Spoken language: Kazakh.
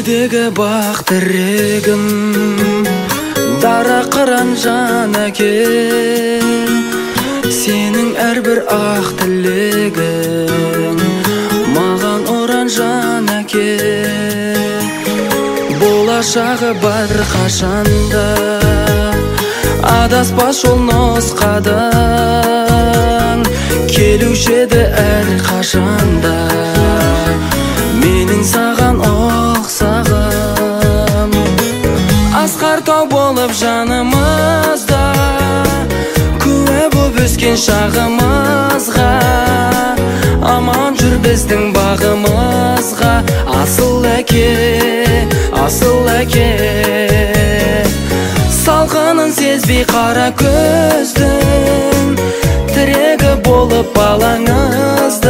Өмірдегі бақ тірегім, дара қыран жан әке, сенің әрбір ақ тілегің маған ұран жан әке. Болашағы бар қашанда, адаспас жол нұсқадан, келуші еді әр қашанда менің саған ұқсағым. Асқар тау болып жанымызда, куә боп өскен шағымызға, аман жүр біздің бағымызға. Асыл әке, асыл әке, салқынын сезбей қара көздің тірегі болып балаңызда.